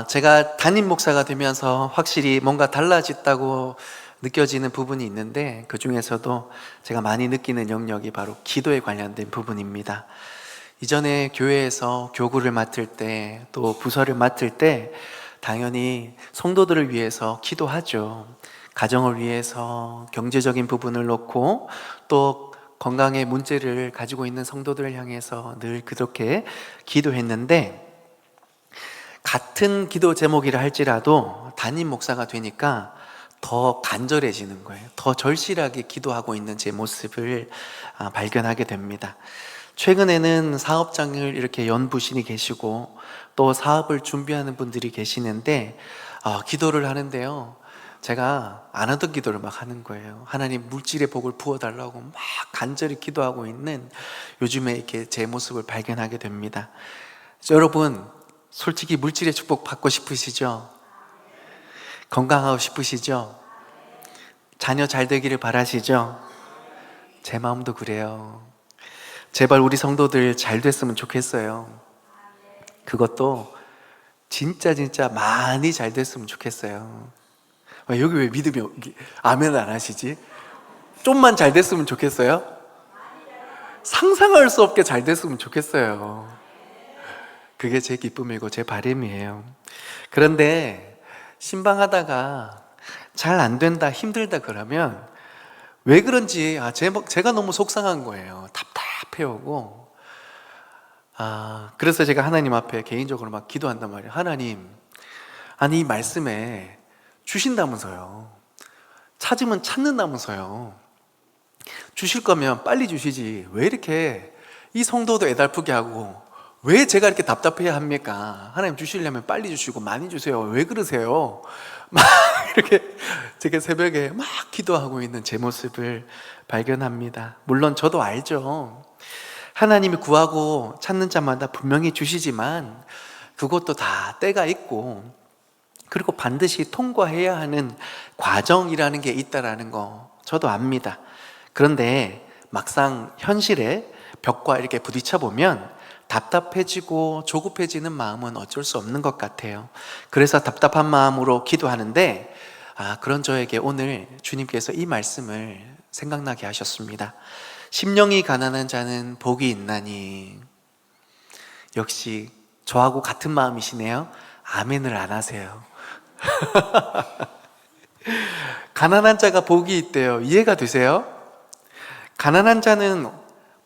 제가 담임 목사가 되면서 확실히 뭔가 달라졌다고 느껴지는 부분이 있는데, 그 중에서도 제가 많이 느끼는 영역이 바로 기도에 관련된 부분입니다. 이전에 교회에서 교구를 맡을 때, 또 부서를 맡을 때 당연히 성도들을 위해서 기도하죠. 가정을 위해서, 경제적인 부분을 놓고, 또 건강의 문제를 가지고 있는 성도들을 향해서 늘 그렇게 기도했는데, 같은 기도 제목이라 할지라도 담임 목사가 되니까 더 간절해지는 거예요. 더 절실하게 기도하고 있는 제 모습을 발견하게 됩니다. 최근에는 사업장을 이렇게 연부신이 계시고, 또 사업을 준비하는 분들이 계시는데, 기도를 하는데요, 제가 안 하던 기도를 막 하는 거예요. 하나님 물질의 복을 부어달라고 막 간절히 기도하고 있는 요즘에 이렇게 제 모습을 발견하게 됩니다. 여러분, 솔직히 물질의 축복 받고 싶으시죠? 건강하고 싶으시죠? 자녀 잘 되기를 바라시죠? 제 마음도 그래요. 제발 우리 성도들 잘 됐으면 좋겠어요. 그것도 진짜 많이 잘 됐으면 좋겠어요. 여기 왜 믿음이 아멘을 안 하시지? 좀만 잘 됐으면 좋겠어요? 상상할 수 없게 잘 됐으면 좋겠어요. 그게 제 기쁨이고 제 바람이에요. 그런데 신방하다가 잘 안 된다, 힘들다 그러면 왜 그런지 제가 너무 속상한 거예요. 답답해오고. 그래서 제가 하나님 앞에 개인적으로 막 기도한단 말이에요. 하나님, 아니 이 말씀에 주신다면서요, 찾으면 찾는다면서요, 주실 거면 빨리 주시지 왜 이렇게 이 성도도 애달프게 하고, 왜 제가 이렇게 답답해야 합니까? 하나님 주시려면 빨리 주시고 많이 주세요. 왜 그러세요? 막 이렇게 제가 새벽에 막 기도하고 있는 제 모습을 발견합니다. 물론 저도 알죠. 하나님이 구하고 찾는 자마다 분명히 주시지만 그것도 다 때가 있고, 그리고 반드시 통과해야 하는 과정이라는 게 있다라는 거 저도 압니다. 그런데 막상 현실에 벽과 이렇게 부딪혀 보면 답답해지고 조급해지는 마음은 어쩔 수 없는 것 같아요. 그래서 답답한 마음으로 기도하는데, 그런 저에게 오늘 주님께서 이 말씀을 생각나게 하셨습니다. 심령이 가난한 자는 복이 있나니. 역시 저하고 같은 마음이시네요. 아멘을 안 하세요. 가난한 자가 복이 있대요. 이해가 되세요? 가난한 자는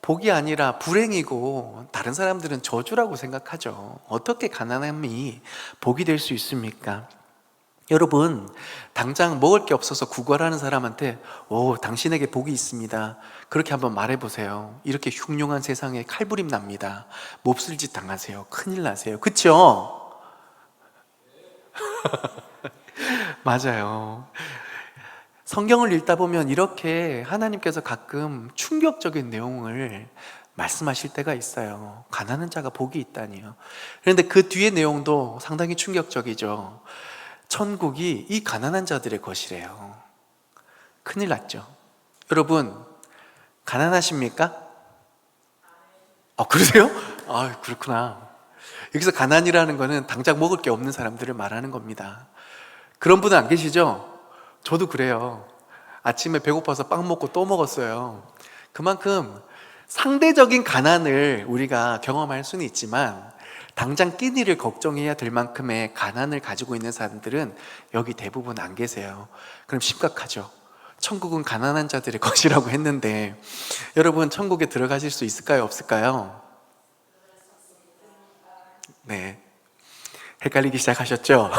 복이 아니라 불행이고, 다른 사람들은 저주라고 생각하죠. 어떻게 가난함이 복이 될 수 있습니까? 여러분, 당장 먹을 게 없어서 구걸하는 사람한테 당신에게 복이 있습니다, 그렇게 한번 말해보세요. 이렇게 흉흉한 세상에 칼부림 납니다. 몹쓸짓 당하세요. 큰일 나세요. 그쵸? 맞아요. 성경을 읽다 보면 이렇게 하나님께서 가끔 충격적인 내용을 말씀하실 때가 있어요. 가난한 자가 복이 있다니요. 그런데 그 뒤의 내용도 상당히 충격적이죠. 천국이 이 가난한 자들의 것이래요. 큰일 났죠. 여러분, 가난하십니까? 그러세요? 그렇구나. 여기서 가난이라는 거는 당장 먹을 게 없는 사람들을 말하는 겁니다. 그런 분은 안 계시죠? 저도 그래요. 아침에 배고파서 빵 먹고 또 먹었어요. 그만큼 상대적인 가난을 우리가 경험할 수는 있지만, 당장 끼니를 걱정해야 될 만큼의 가난을 가지고 있는 사람들은 여기 대부분 안 계세요. 그럼 심각하죠. 천국은 가난한 자들의 것이라고 했는데, 여러분 천국에 들어가실 수 있을까요, 없을까요? 네, 헷갈리기 시작하셨죠?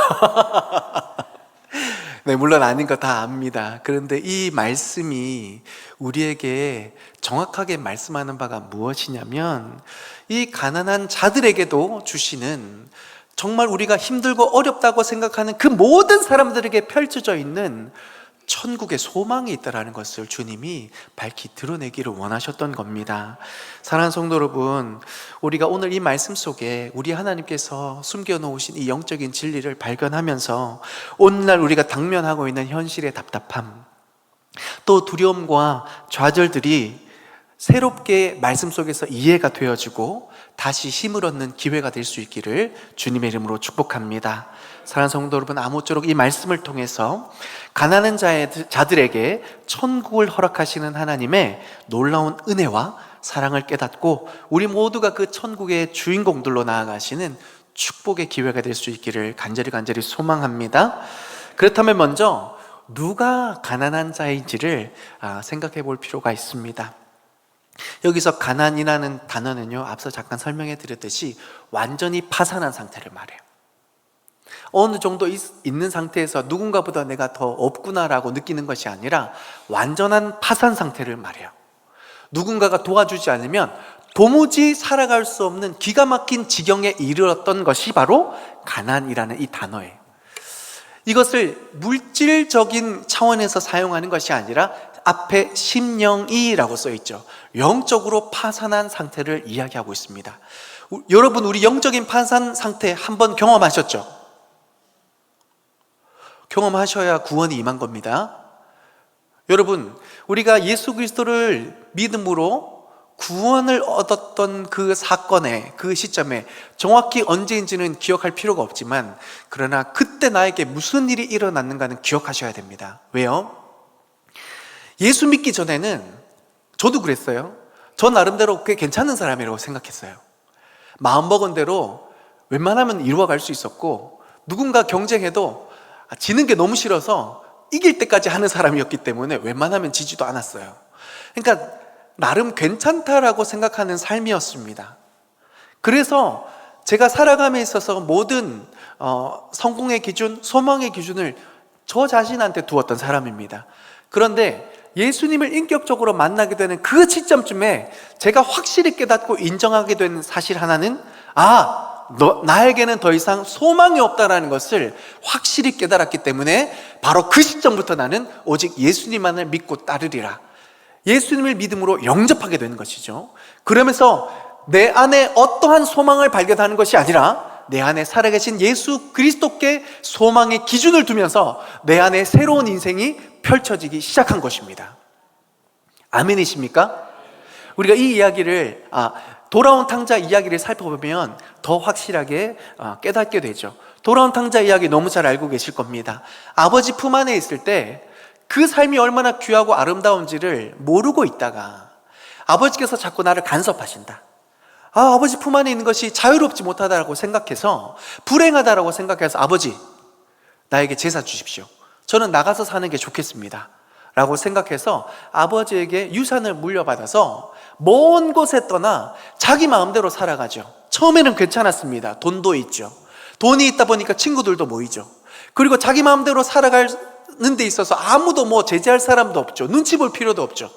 네, 물론 아닌 거 다 압니다. 그런데 이 말씀이 우리에게 정확하게 말씀하는 바가 무엇이냐면, 이 가난한 자들에게도 주시는, 정말 우리가 힘들고 어렵다고 생각하는 그 모든 사람들에게 펼쳐져 있는 천국의 소망이 있다는 것을 주님이 밝히 드러내기를 원하셨던 겁니다. 사랑하는 성도 여러분, 우리가 오늘 이 말씀 속에 우리 하나님께서 숨겨놓으신 이 영적인 진리를 발견하면서 오늘날 우리가 당면하고 있는 현실의 답답함, 또 두려움과 좌절들이 새롭게 말씀 속에서 이해가 되어지고 다시 힘을 얻는 기회가 될 수 있기를 주님의 이름으로 축복합니다. 사랑하는 성도 여러분, 아무쪼록 이 말씀을 통해서 가난한 자들에게 천국을 허락하시는 하나님의 놀라운 은혜와 사랑을 깨닫고 우리 모두가 그 천국의 주인공들로 나아가시는 축복의 기회가 될 수 있기를 간절히 소망합니다. 그렇다면 먼저 누가 가난한 자인지를 생각해 볼 필요가 있습니다. 여기서 가난이라는 단어는요, 앞서 잠깐 설명해 드렸듯이 완전히 파산한 상태를 말해요. 어느 정도 있는 상태에서 누군가보다 내가 더 없구나라고 느끼는 것이 아니라 완전한 파산 상태를 말해요. 누군가가 도와주지 않으면 도무지 살아갈 수 없는 기가 막힌 지경에 이르렀던 것이 바로 가난이라는 이 단어예요. 이것을 물질적인 차원에서 사용하는 것이 아니라 앞에 심령이라고 써 있죠. 영적으로 파산한 상태를 이야기하고 있습니다. 여러분, 우리 영적인 파산 상태 한번 경험하셨죠? 경험하셔야 구원이 임한 겁니다. 여러분, 우리가 예수 그리스도를 믿음으로 구원을 얻었던 그 사건의 그 시점에 정확히 언제인지는 기억할 필요가 없지만, 그러나 그때 나에게 무슨 일이 일어났는가는 기억하셔야 됩니다. 왜요? 예수 믿기 전에는 저도 그랬어요. 저 나름대로 꽤 괜찮은 사람이라고 생각했어요. 마음먹은 대로 웬만하면 이루어갈 수 있었고, 누군가 경쟁해도 지는 게 너무 싫어서 이길 때까지 하는 사람이었기 때문에 웬만하면 지지도 않았어요. 그러니까 나름 괜찮다라고 생각하는 삶이었습니다. 그래서 제가 살아감에 있어서 모든 성공의 기준, 소망의 기준을 저 자신한테 두었던 사람입니다. 그런데 예수님을 인격적으로 만나게 되는 그 시점쯤에 제가 확실히 깨닫고 인정하게 된 사실 하나는, 나에게는 더 이상 소망이 없다라는 것을 확실히 깨달았기 때문에 바로 그 시점부터 나는 오직 예수님만을 믿고 따르리라, 예수님을 믿음으로 영접하게 되는 것이죠. 그러면서 내 안에 어떠한 소망을 발견하는 것이 아니라 내 안에 살아계신 예수 그리스도께 소망의 기준을 두면서 내 안에 새로운 인생이 펼쳐지기 시작한 것입니다. 아멘이십니까? 우리가 이 이야기를 돌아온 탕자 이야기를 살펴보면 더 확실하게 깨닫게 되죠. 돌아온 탕자 이야기 너무 잘 알고 계실 겁니다. 아버지 품 안에 있을 때 그 삶이 얼마나 귀하고 아름다운지를 모르고 있다가 아버지께서 자꾸 나를 간섭하신다. 아버지 품 안에 있는 것이 자유롭지 못하다고 생각해서, 불행하다라고 생각해서, 아버지, 나에게 제사 주십시오. 저는 나가서 사는 게 좋겠습니다 라고 생각해서 아버지에게 유산을 물려받아서 먼 곳에 떠나 자기 마음대로 살아가죠. 처음에는 괜찮았습니다. 돈도 있죠. 돈이 있다 보니까 친구들도 모이죠. 그리고 자기 마음대로 살아가는 데 있어서 아무도 제재할 사람도 없죠. 눈치 볼 필요도 없죠.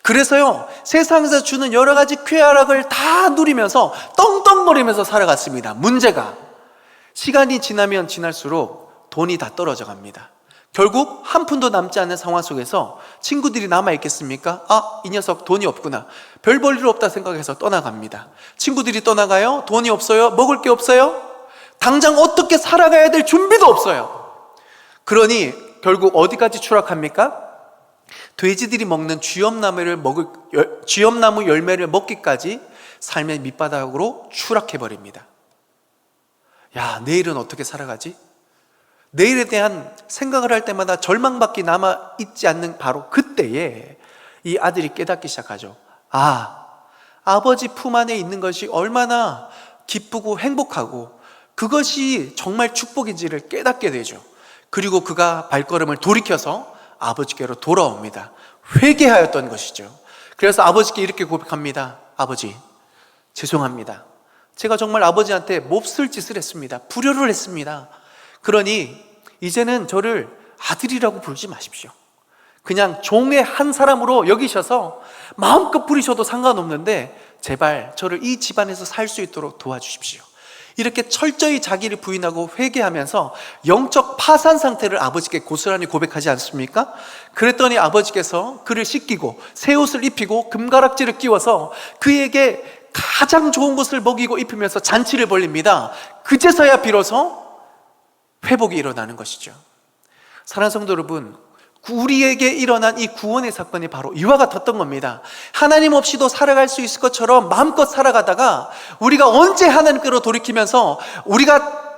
그래서요, 세상에서 주는 여러 가지 쾌락을 다 누리면서 떵떵거리면서 살아갔습니다. 문제가 시간이 지나면 지날수록 돈이 다 떨어져 갑니다. 결국 한 푼도 남지 않는 상황 속에서 친구들이 남아있겠습니까? 이 녀석 돈이 없구나, 별 볼 일 없다 생각해서 떠나갑니다. 친구들이 떠나가요. 돈이 없어요. 먹을 게 없어요. 당장 어떻게 살아가야 될 준비도 없어요. 그러니 결국 어디까지 추락합니까? 돼지들이 먹는 쥐엄나무 열매를 먹기까지 삶의 밑바닥으로 추락해버립니다. 내일은 어떻게 살아가지? 내일에 대한 생각을 할 때마다 절망밖에 남아있지 않는 바로 그때에 이 아들이 깨닫기 시작하죠. 아버지 품 안에 있는 것이 얼마나 기쁘고 행복하고 그것이 정말 축복인지를 깨닫게 되죠. 그리고 그가 발걸음을 돌이켜서 아버지께로 돌아옵니다. 회개하였던 것이죠. 그래서 아버지께 이렇게 고백합니다. 아버지, 죄송합니다. 제가 정말 아버지한테 몹쓸 짓을 했습니다. 불효를 했습니다. 그러니 이제는 저를 아들이라고 부르지 마십시오. 그냥 종의 한 사람으로 여기셔서 마음껏 부리셔도 상관없는데 제발 저를 이 집안에서 살 수 있도록 도와주십시오. 이렇게 철저히 자기를 부인하고 회개하면서 영적 파산 상태를 아버지께 고스란히 고백하지 않습니까? 그랬더니 아버지께서 그를 씻기고 새 옷을 입히고 금가락지를 끼워서 그에게 가장 좋은 것을 먹이고 입히면서 잔치를 벌립니다. 그제서야 비로소 회복이 일어나는 것이죠. 사랑하는 성도 여러분, 우리에게 일어난 이 구원의 사건이 바로 이와 같았던 겁니다. 하나님 없이도 살아갈 수 있을 것처럼 마음껏 살아가다가 우리가 언제 하나님께로 돌이키면서 우리가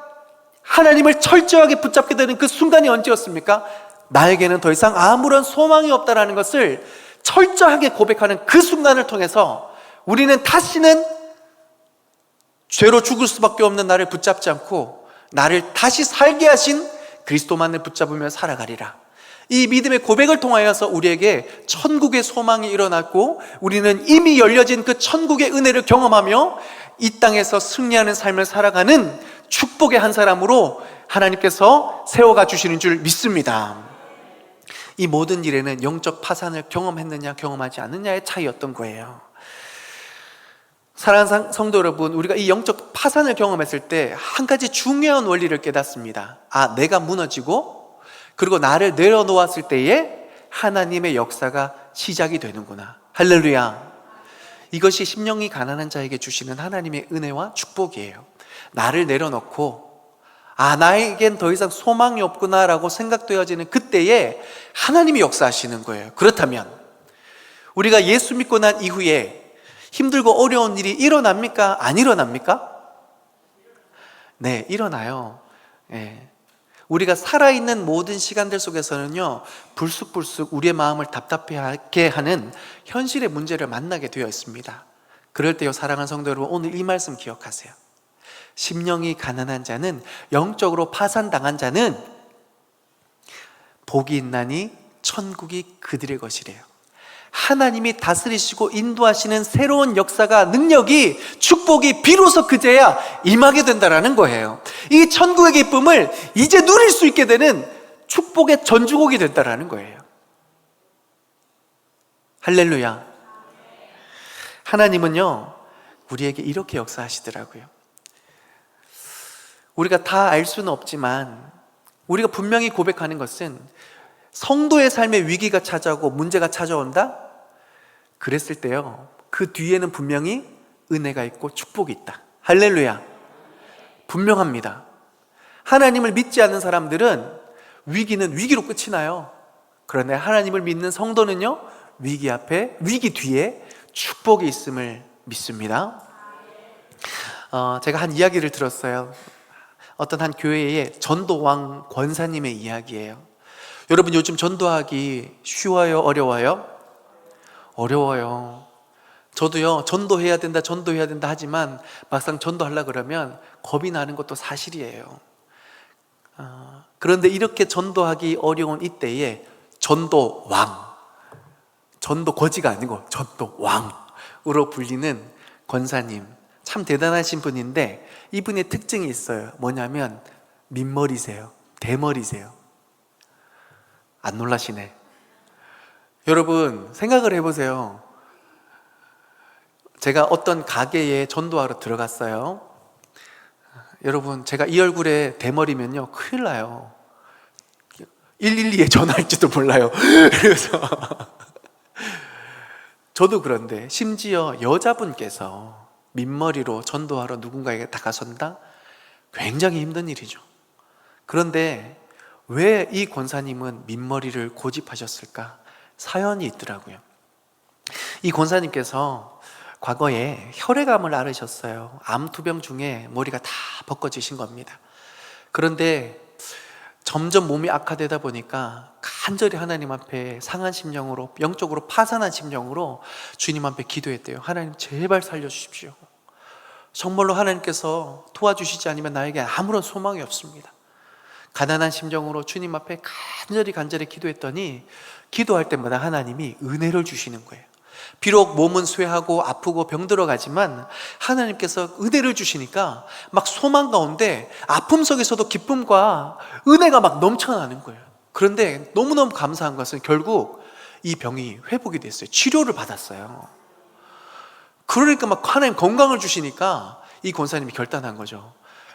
하나님을 철저하게 붙잡게 되는 그 순간이 언제였습니까? 나에게는 더 이상 아무런 소망이 없다라는 것을 철저하게 고백하는 그 순간을 통해서 우리는 다시는 죄로 죽을 수밖에 없는 나를 붙잡지 않고 나를 다시 살게 하신 그리스도만을 붙잡으며 살아가리라. 이 믿음의 고백을 통하여서 우리에게 천국의 소망이 일어났고 우리는 이미 열려진 그 천국의 은혜를 경험하며 이 땅에서 승리하는 삶을 살아가는 축복의 한 사람으로 하나님께서 세워가 주시는 줄 믿습니다. 이 모든 일에는 영적 파산을 경험했느냐 경험하지 않느냐의 차이였던 거예요. 사랑하는 성도 여러분, 우리가 이 영적 파산을 경험했을 때 한 가지 중요한 원리를 깨닫습니다. 내가 무너지고 그리고 나를 내려놓았을 때에 하나님의 역사가 시작이 되는구나. 할렐루야. 이것이 심령이 가난한 자에게 주시는 하나님의 은혜와 축복이에요. 나를 내려놓고 나에겐 더 이상 소망이 없구나라고 생각되어지는 그때에 하나님이 역사하시는 거예요. 그렇다면 우리가 예수 믿고 난 이후에 힘들고 어려운 일이 일어납니까? 안 일어납니까? 네, 일어나요. 네. 우리가 살아있는 모든 시간들 속에서는요, 불쑥불쑥 우리의 마음을 답답해하게 하는 현실의 문제를 만나게 되어 있습니다. 그럴 때요, 사랑하는 성도 여러분, 오늘 이 말씀 기억하세요. 심령이 가난한 자는, 영적으로 파산당한 자는 복이 있나니 천국이 그들의 것이래요. 하나님이 다스리시고 인도하시는 새로운 역사가, 능력이, 축복이 비로소 그제야 임하게 된다라는 거예요. 이 천국의 기쁨을 이제 누릴 수 있게 되는 축복의 전주곡이 된다라는 거예요. 할렐루야. 하나님은요, 우리에게 이렇게 역사하시더라고요. 우리가 다 알 수는 없지만 우리가 분명히 고백하는 것은, 성도의 삶에 위기가 찾아오고 문제가 찾아온다? 그랬을 때요, 그 뒤에는 분명히 은혜가 있고 축복이 있다. 할렐루야. 분명합니다. 하나님을 믿지 않는 사람들은 위기는 위기로 끝이 나요. 그런데 하나님을 믿는 성도는요, 위기 앞에, 위기 뒤에 축복이 있음을 믿습니다. 제가 한 이야기를 들었어요. 어떤 한 교회의 전도왕 권사님의 이야기예요. 여러분, 요즘 전도하기 쉬워요? 어려워요? 어려워요. 저도요, 전도해야 된다 하지만 막상 전도하려고 그러면 겁이 나는 것도 사실이에요. 그런데 이렇게 전도하기 어려운 이때에 전도왕, 전도거지가 아니고 전도왕으로 불리는 권사님, 참 대단하신 분인데 이분의 특징이 있어요. 뭐냐면 민머리세요. 대머리세요. 안 놀라시네. 여러분, 생각을 해보세요. 제가 어떤 가게에 전도하러 들어갔어요. 여러분, 제가 이 얼굴에 대머리면요, 큰일 나요. 112에 전화할지도 몰라요. 그래서 저도 그런데 심지어 여자분께서 민머리로 전도하러 누군가에게 다가선다? 굉장히 힘든 일이죠. 그런데 왜 이 권사님은 민머리를 고집하셨을까? 사연이 있더라고요. 이 권사님께서 과거에 혈액암을 앓으셨어요. 암투병 중에 머리가 다 벗겨지신 겁니다. 그런데 점점 몸이 악화되다 보니까 간절히 하나님 앞에 상한 심령으로, 영적으로 파산한 심령으로 주님 앞에 기도했대요. 하나님, 제발 살려주십시오. 정말로 하나님께서 도와주시지 않으면 나에게 아무런 소망이 없습니다. 가난한 심정으로 주님 앞에 간절히 기도했더니 기도할 때마다 하나님이 은혜를 주시는 거예요. 비록 몸은 쇠하고 아프고 병들어가지만 하나님께서 은혜를 주시니까 막 소망 가운데 아픔 속에서도 기쁨과 은혜가 막 넘쳐나는 거예요. 그런데 너무너무 감사한 것은 결국 이 병이 회복이 됐어요. 치료를 받았어요. 그러니까 막 하나님 건강을 주시니까 이 권사님이 결단한 거죠.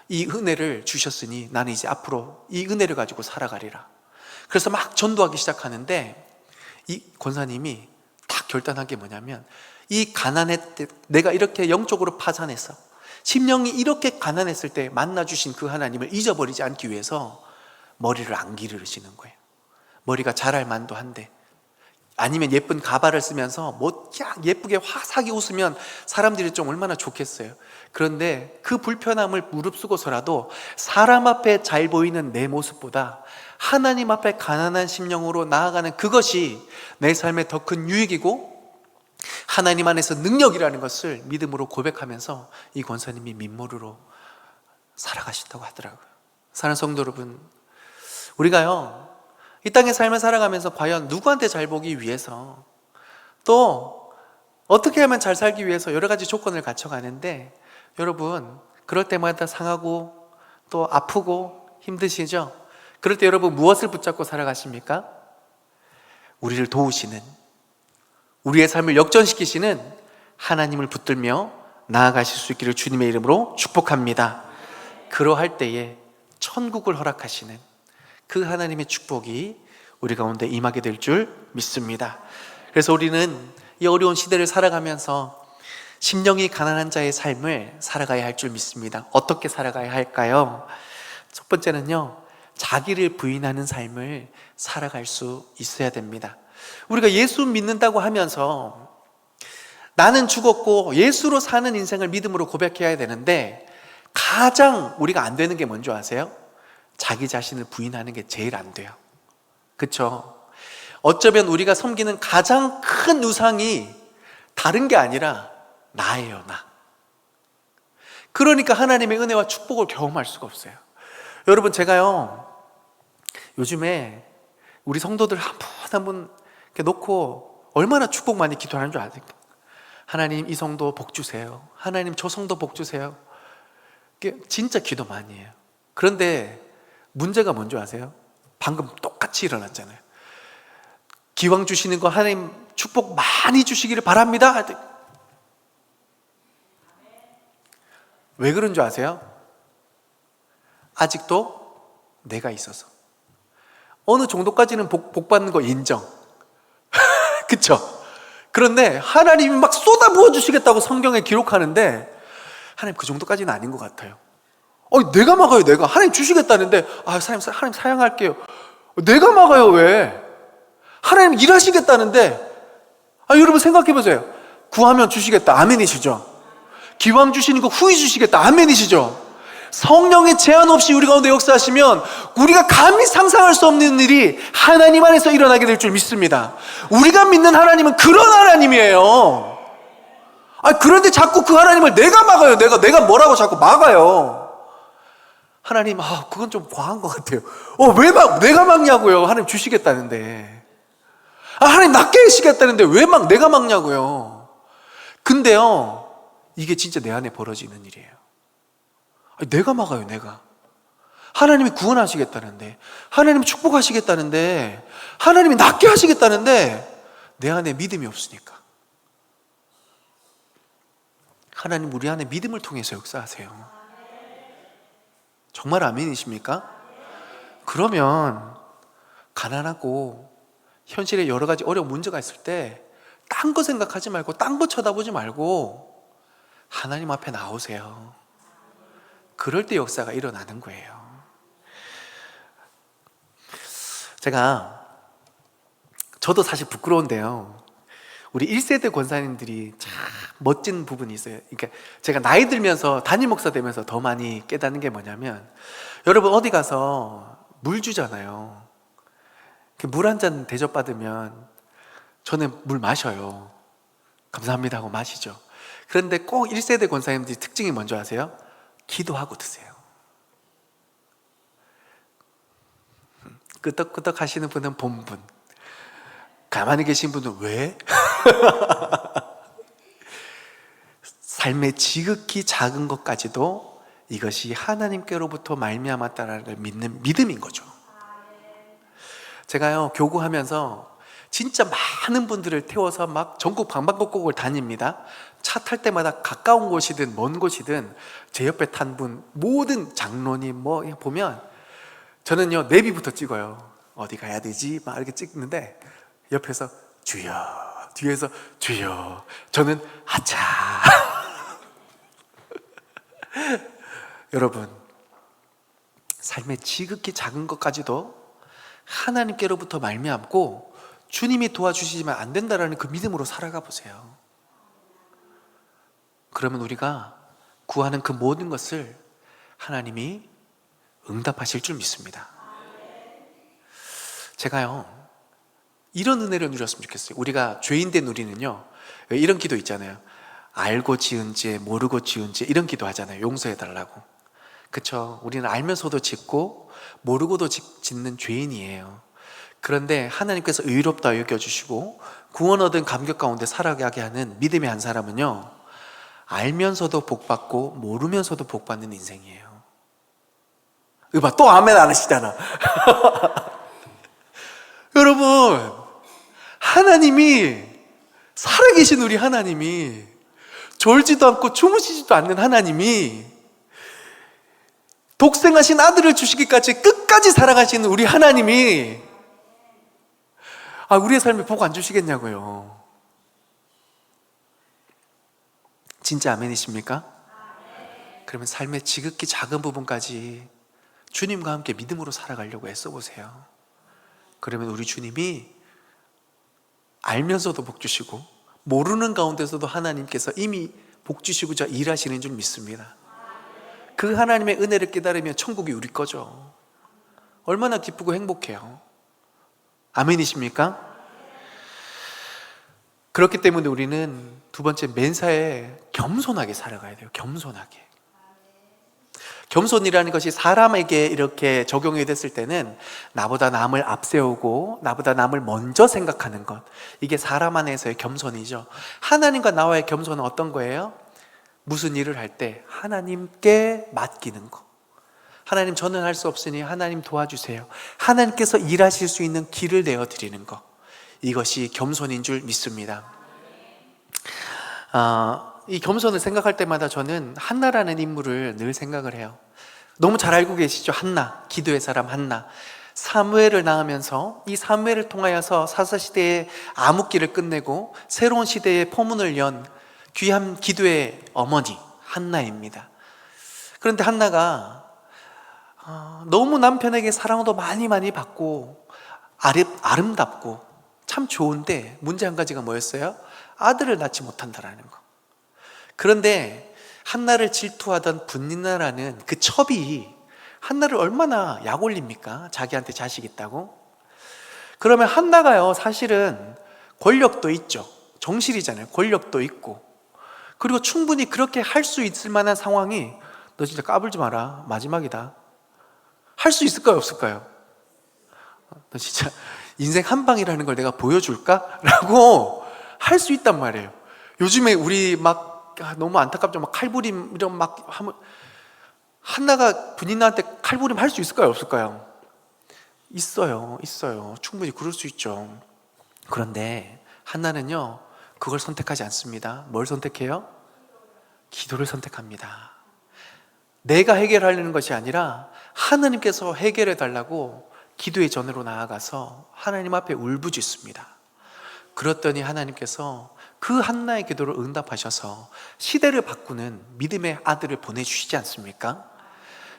이 은혜를 주셨으니 나는 이제 앞으로 이 은혜를 가지고 살아가리라. 그래서 막 전도하기 시작하는데 이 권사님이 딱 결단한 게 뭐냐면, 이 가난했을 때, 내가 이렇게 영적으로 파산해서 심령이 이렇게 가난했을 때 만나주신 그 하나님을 잊어버리지 않기 위해서 머리를 안 기르시는 거예요. 머리가 자랄 만도 한데, 아니면 예쁜 가발을 쓰면서 멋지게 예쁘게 화사하게 웃으면 사람들이 좀 얼마나 좋겠어요. 그런데 그 불편함을 무릅쓰고서라도 사람 앞에 잘 보이는 내 모습보다 하나님 앞에 가난한 심령으로 나아가는 그것이 내 삶의 더 큰 유익이고 하나님 안에서 능력이라는 것을 믿음으로 고백하면서 이 권사님이 민모르로 살아가신다고 하더라고요. 사랑하는 성도 여러분, 우리가요 이 땅의 삶을 살아가면서 과연 누구한테 잘 보기 위해서, 또 어떻게 하면 잘 살기 위해서 여러 가지 조건을 갖춰가는데, 여러분 그럴 때마다 상하고 또 아프고 힘드시죠? 그럴 때 여러분 무엇을 붙잡고 살아가십니까? 우리를 도우시는, 우리의 삶을 역전시키시는 하나님을 붙들며 나아가실 수 있기를 주님의 이름으로 축복합니다. 그러할 때에 천국을 허락하시는 그 하나님의 축복이 우리 가운데 임하게 될 줄 믿습니다. 그래서 우리는 이 어려운 시대를 살아가면서 심령이 가난한 자의 삶을 살아가야 할 줄 믿습니다. 어떻게 살아가야 할까요? 첫 번째는요, 자기를 부인하는 삶을 살아갈 수 있어야 됩니다. 우리가 예수 믿는다고 하면서 나는 죽었고 예수로 사는 인생을 믿음으로 고백해야 되는데, 가장 우리가 안 되는 게 뭔지 아세요? 자기 자신을 부인하는 게 제일 안 돼요. 그렇죠? 어쩌면 우리가 섬기는 가장 큰 우상이 다른 게 아니라 나예요, 나. 그러니까 하나님의 은혜와 축복을 경험할 수가 없어요. 여러분, 제가요 요즘에 우리 성도들 한 분 한 분 이렇게 놓고 얼마나 축복 많이 기도하는 줄 아세요? 하나님 이 성도 복 주세요. 하나님 저 성도 복 주세요. 진짜 기도 많이 해요. 그런데 문제가 뭔지 아세요? 방금 똑같이 일어났잖아요. 기왕 주시는 거 하나님 축복 많이 주시기를 바랍니다. 왜 그런 줄 아세요? 아직도 내가 있어서. 어느 정도까지는 복 받는 거 인정. 그쵸? 그런데 하나님이 막 쏟아부어 주시겠다고 성경에 기록하는데, 하나님 그 정도까지는 아닌 것 같아요. 내가 막아요. 내가 하나님 주시겠다는데, 하나님 사양할게요. 내가 막아요. 왜? 하나님 일하시겠다는데, 여러분 생각해 보세요. 구하면 주시겠다, 아멘이시죠? 기왕 주시는 거 후히 주시겠다, 아멘이시죠? 성령의 제한 없이 우리 가운데 역사하시면 우리가 감히 상상할 수 없는 일이 하나님 안에서 일어나게 될 줄 믿습니다. 우리가 믿는 하나님은 그런 하나님이에요. 그런데 자꾸 그 하나님을 내가 막아요. 내가 뭐라고 자꾸 막아요. 하나님, 그건 좀 과한 것 같아요. 왜 내가 막냐고요? 하나님 주시겠다는데. 하나님 낫게 하시겠다는데 왜 내가 막냐고요? 근데요, 이게 진짜 내 안에 벌어지는 일이에요. 내가 막아요, 내가. 하나님이 구원하시겠다는데, 하나님이 축복하시겠다는데, 하나님이 낫게 하시겠다는데, 내 안에 믿음이 없으니까. 하나님 우리 안에 믿음을 통해서 역사하세요. 정말 아멘이십니까? 그러면 가난하고 현실에 여러 가지 어려운 문제가 있을 때 딴 거 생각하지 말고, 딴 거 쳐다보지 말고 하나님 앞에 나오세요. 그럴 때 역사가 일어나는 거예요. 저도 사실 부끄러운데요, 우리 1세대 권사님들이 참 멋진 부분이 있어요. 그러니까 제가 나이 들면서 담임 목사 되면서 더 많이 깨닫는 게 뭐냐면, 여러분 어디 가서 물 주잖아요. 물 한 잔 대접받으면 저는 물 마셔요. 감사합니다 하고 마시죠. 그런데 꼭 1세대 권사님들이 특징이 뭔지 아세요? 기도하고 드세요. 끄덕끄덕 하시는 분은 본분, 가만히 계신 분은 왜? 삶의 지극히 작은 것까지도 이것이 하나님께로부터 말미암았다라는 믿는 믿음인 거죠. 제가요 교구하면서 진짜 많은 분들을 태워서 막 전국 방방곡곡을 다닙니다. 차 탈 때마다 가까운 곳이든 먼 곳이든 제 옆에 탄 분 모든 장로님 보면 저는요 내비부터 찍어요. 어디 가야 되지? 막 이렇게 찍는데 옆에서 주여, 뒤에서 주여, 저는 아차. 여러분, 삶의 지극히 작은 것까지도 하나님께로부터 말미암고 주님이 도와주시지만 안 된다라는 그 믿음으로 살아가 보세요. 그러면 우리가 구하는 그 모든 것을 하나님이 응답하실 줄 믿습니다. 제가요, 이런 은혜를 누렸으면 좋겠어요. 우리가 죄인된 우리는요, 이런 기도 있잖아요. 알고 지은 죄, 모르고 지은 죄, 이런 기도 하잖아요. 용서해달라고. 그쵸? 우리는 알면서도 짓고 모르고도 짓는 죄인이에요. 그런데 하나님께서 의롭다 여겨주시고 구원 얻은 감격 가운데 살아가게 하는 믿음의 한 사람은요, 알면서도 복받고 모르면서도 복받는 인생이에요. 이거 봐, 또 아멘 안 하시잖아. 여러분, 하나님이, 살아계신 우리 하나님이, 졸지도 않고 주무시지도 않는 하나님이, 독생하신 아들을 주시기까지 끝까지 살아가시는 우리 하나님이, 우리의 삶에 복 안 주시겠냐고요. 진짜 아멘이십니까? 그러면 삶의 지극히 작은 부분까지 주님과 함께 믿음으로 살아가려고 애써보세요. 그러면 우리 주님이 알면서도 복 주시고 모르는 가운데서도 하나님께서 이미 복 주시고자 일하시는 줄 믿습니다. 그 하나님의 은혜를 깨달으면 천국이 우리 거죠. 얼마나 기쁘고 행복해요. 아멘이십니까? 그렇기 때문에 우리는 두 번째, 맨사에 겸손하게 살아가야 돼요. 겸손하게. 겸손이라는 것이 사람에게 이렇게 적용이 됐을 때는 나보다 남을 앞세우고 나보다 남을 먼저 생각하는 것, 이게 사람 안에서의 겸손이죠. 하나님과 나와의 겸손은 어떤 거예요? 무슨 일을 할 때 하나님께 맡기는 거. 하나님, 저는 할 수 없으니 하나님 도와주세요. 하나님께서 일하실 수 있는 길을 내어드리는 거, 이것이 겸손인 줄 믿습니다. 이 겸손을 생각할 때마다 저는 한나라는 인물을 늘 생각을 해요. 너무 잘 알고 계시죠? 한나, 기도의 사람 한나. 사무엘을 낳으면서 이 사무엘을 통하여서 사사시대의 암흑기를 끝내고 새로운 시대의 포문을 연 귀한 기도의 어머니 한나입니다. 그런데 한나가 너무 남편에게 사랑도 많이 받고 아름답고 참 좋은데 문제 한 가지가 뭐였어요? 아들을 낳지 못한다라는 거. 그런데 한나를 질투하던 분니나라는 그 첩이 한나를 얼마나 약 올립니까? 자기한테 자식 있다고? 그러면 한나가요, 사실은 권력도 있죠. 정실이잖아요. 권력도 있고, 그리고 충분히 그렇게 할 수 있을 만한 상황이, 너 진짜 까불지 마라, 마지막이다, 할 수 있을까요? 없을까요? 너 진짜 인생 한 방이라는 걸 내가 보여줄까? 라고 할 수 있단 말이에요. 요즘에 우리 막 너무 안타깝죠. 막 칼부림 이런 막 하면, 한나가 분이나한테 칼부림 할 수 있을까요? 없을까요? 있어요. 충분히 그럴 수 있죠. 그런데 한나는요, 그걸 선택하지 않습니다. 뭘 선택해요? 기도를 선택합니다. 내가 해결하려는 것이 아니라 하나님께서 해결해 달라고 기도의 전으로 나아가서 하나님 앞에 울부짖습니다. 그랬더니 하나님께서 그 한나의 기도를 응답하셔서 시대를 바꾸는 믿음의 아들을 보내주시지 않습니까?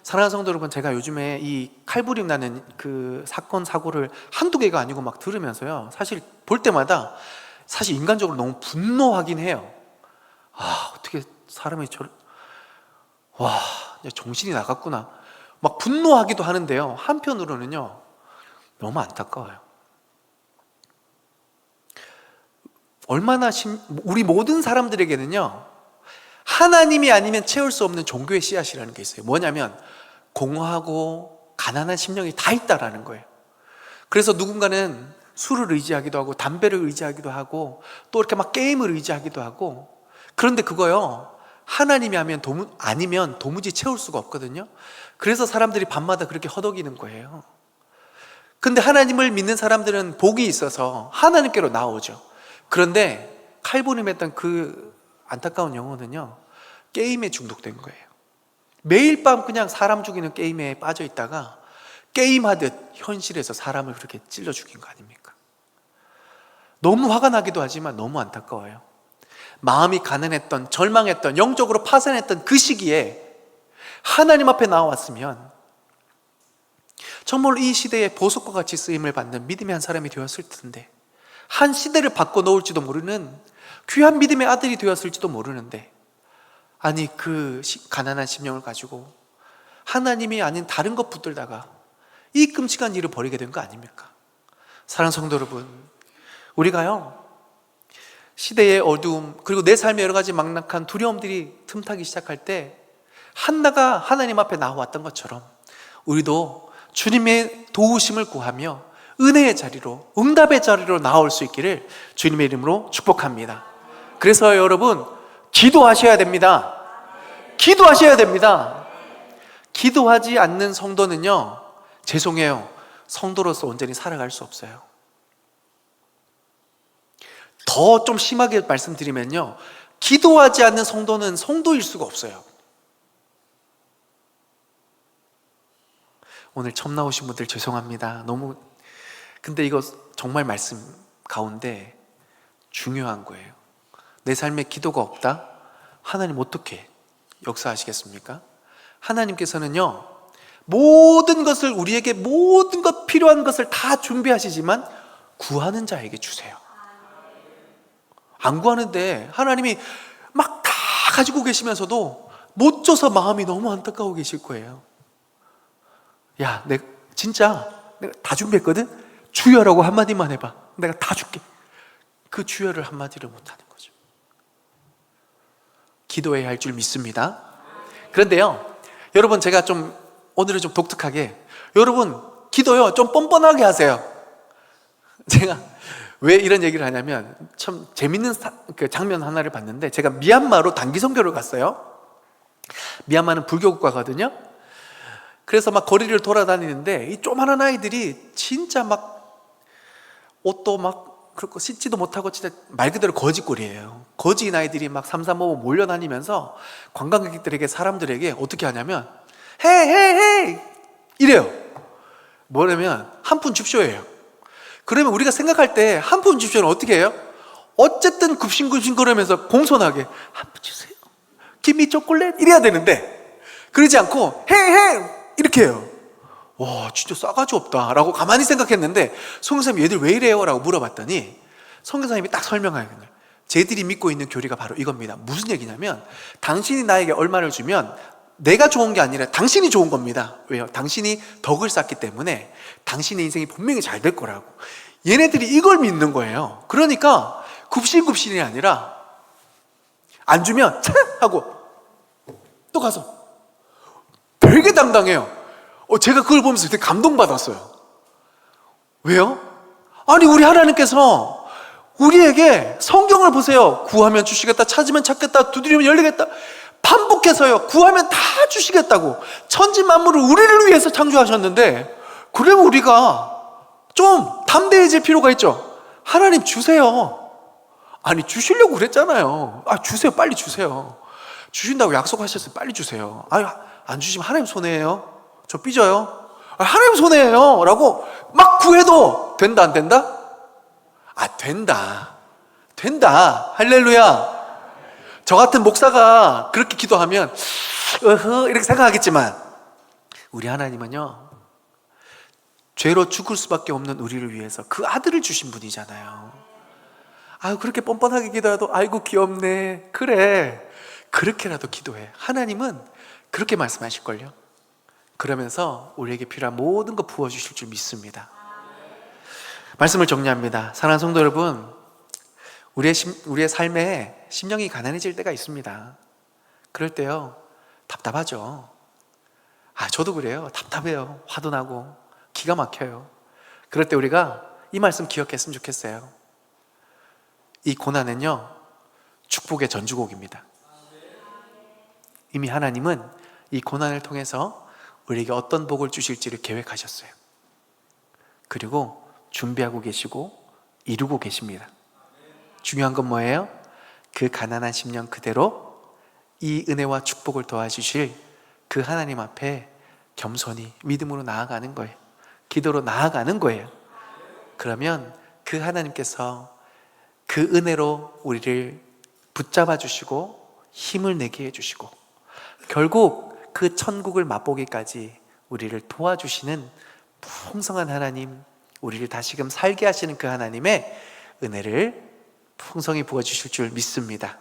사랑하는 성도 여러분, 제가 요즘에 이 칼부림 나는 그 사건 사고를 한두 개가 아니고 막 들으면서요, 사실 볼 때마다 사실 인간적으로 너무 분노하긴 해요. 어떻게 사람이 정신이 나갔구나, 막 분노하기도 하는데요, 한편으로는요 너무 안타까워요. 얼마나 우리 모든 사람들에게는요, 하나님이 아니면 채울 수 없는 종교의 씨앗이라는 게 있어요. 뭐냐면 공허하고 가난한 심령이 다 있다라는 거예요. 그래서 누군가는 술을 의지하기도 하고 담배를 의지하기도 하고 또 이렇게 막 게임을 의지하기도 하고, 그런데 그거요, 하나님이 아니면 도무지 채울 수가 없거든요. 그래서 사람들이 밤마다 그렇게 허덕이는 거예요. 근데 하나님을 믿는 사람들은 복이 있어서 하나님께로 나오죠. 그런데 칼부림했던 그 안타까운 영혼은요, 게임에 중독된 거예요. 매일 밤 그냥 사람 죽이는 게임에 빠져 있다가 게임하듯 현실에서 사람을 그렇게 찔러 죽인 거 아닙니까? 너무 화가 나기도 하지만 너무 안타까워요. 마음이 가난했던, 절망했던, 영적으로 파산했던 그 시기에 하나님 앞에 나왔으면 정말 이 시대에 보석과 같이 쓰임을 받는 믿음의 한 사람이 되었을 텐데, 한 시대를 바꿔놓을지도 모르는 귀한 믿음의 아들이 되었을지도 모르는데, 아니 그 가난한 심령을 가지고 하나님이 아닌 다른 것 붙들다가 이 끔찍한 일을 벌이게 된 거 아닙니까? 사랑하는 성도 여러분, 우리가요 시대의 어두움, 그리고 내 삶의 여러 가지 막락한 두려움들이 틈타기 시작할 때 한나가 하나님 앞에 나왔던 것처럼 우리도 주님의 도우심을 구하며 은혜의 자리로, 응답의 자리로 나올 수 있기를 주님의 이름으로 축복합니다. 그래서 여러분, 기도하셔야 됩니다. 기도하셔야 됩니다. 기도하지 않는 성도는요, 죄송해요, 성도로서 온전히 살아갈 수 없어요. 더 좀 심하게 말씀드리면요, 기도하지 않는 성도는 성도일 수가 없어요. 오늘 처음 나오신 분들 죄송합니다. 근데 이거 정말 말씀 가운데 중요한 거예요. 내 삶에 기도가 없다? 하나님 어떻게 역사하시겠습니까? 하나님께서는요, 모든 것을, 우리에게 모든 것 필요한 것을 다 준비하시지만 구하는 자에게 주세요. 안 구하는데 하나님이 막 다 가지고 계시면서도 못 줘서 마음이 너무 안타까워 계실 거예요. 야, 내가 다 준비했거든? 주여라고 한마디만 해봐. 내가 다 줄게. 그 주여를 한마디를 못하는 거죠. 기도해야 할 줄 믿습니다. 그런데요, 여러분, 제가 오늘은 좀 독특하게, 여러분 기도요 좀 뻔뻔하게 하세요. 제가 왜 이런 얘기를 하냐면, 참 재밌는 그 장면 하나를 봤는데, 제가 미얀마로 단기 선교를 갔어요. 미얀마는 불교 국가거든요. 그래서 막 거리를 돌아다니는데 이 조그마한 아이들이 진짜 막 옷도 막 그렇고 씻지도 못하고 진짜 말 그대로 거지꼴이에요. 거지인 아이들이 막 삼삼오오 몰려다니면서 관광객들에게, 사람들에게 어떻게 하냐면 헤이 이래요. 뭐냐면 한 푼 줍쇼예요. 그러면 우리가 생각할 때 한 푼 줍쇼는 어떻게 해요? 어쨌든 굽신굽신 거리면서 공손하게 한 푼 주세요, 김미 초콜릿 이래야 되는데, 그러지 않고 헤이 이렇게 해요. 와, 진짜 싸가지 없다 라고 가만히 생각했는데, 성교사님이 얘들 왜 이래요? 라고 물어봤더니 성교사님이 딱 설명하는 거예요. 쟤들이 믿고 있는 교리가 바로 이겁니다. 무슨 얘기냐면, 당신이 나에게 얼마를 주면 내가 좋은 게 아니라 당신이 좋은 겁니다. 왜요? 당신이 덕을 쌓기 때문에 당신의 인생이 분명히 잘 될 거라고. 얘네들이 이걸 믿는 거예요. 그러니까 굽신굽신이 아니라 안 주면 차! 하고 또 가서 되게 당당해요. 제가 그걸 보면서 되게 감동받았어요. 왜요? 아니, 우리 하나님께서 우리에게, 성경을 보세요. 구하면 주시겠다, 찾으면 찾겠다, 두드리면 열리겠다, 반복해서요, 구하면 다 주시겠다고. 천지 만물을 우리를 위해서 창조하셨는데, 그러면 우리가 좀 담대해질 필요가 있죠. 하나님 주세요. 아니, 주시려고 그랬잖아요. 주세요, 빨리 주세요. 주신다고 약속하셨어요. 빨리 주세요. 안 주시면 하나님 손해예요. 저 삐져요. 하나님 손해예요 라고 막 구해도 된다, 안 된다? 된다. 할렐루야. 저 같은 목사가 그렇게 기도하면 이렇게 생각하겠지만, 우리 하나님은요, 죄로 죽을 수밖에 없는 우리를 위해서 그 아들을 주신 분이잖아요. 그렇게 뻔뻔하게 기도해도 아이고 귀엽네, 그래, 그렇게라도 기도해. 하나님은 그렇게 말씀하실걸요. 그러면서 우리에게 필요한 모든 거 부어주실 줄 믿습니다. 말씀을 정리합니다. 사랑하는 성도 여러분, 우리의 삶에 심령이 가난해질 때가 있습니다. 그럴 때요, 답답하죠. 저도 그래요. 답답해요. 화도 나고 기가 막혀요. 그럴 때 우리가 이 말씀 기억했으면 좋겠어요. 이 고난은요, 축복의 전주곡입니다. 이미 하나님은 이 고난을 통해서 우리에게 어떤 복을 주실지를 계획하셨어요. 그리고 준비하고 계시고 이루고 계십니다. 중요한 건 뭐예요? 그 가난한 심령 그대로 이 은혜와 축복을 도와주실 그 하나님 앞에 겸손히 믿음으로 나아가는 거예요. 기도로 나아가는 거예요. 그러면 그 하나님께서 그 은혜로 우리를 붙잡아 주시고 힘을 내게 해주시고, 결국 그 천국을 맛보기까지 우리를 도와주시는 풍성한 하나님, 우리를 다시금 살게 하시는 그 하나님의 은혜를 풍성히 부어주실 줄 믿습니다.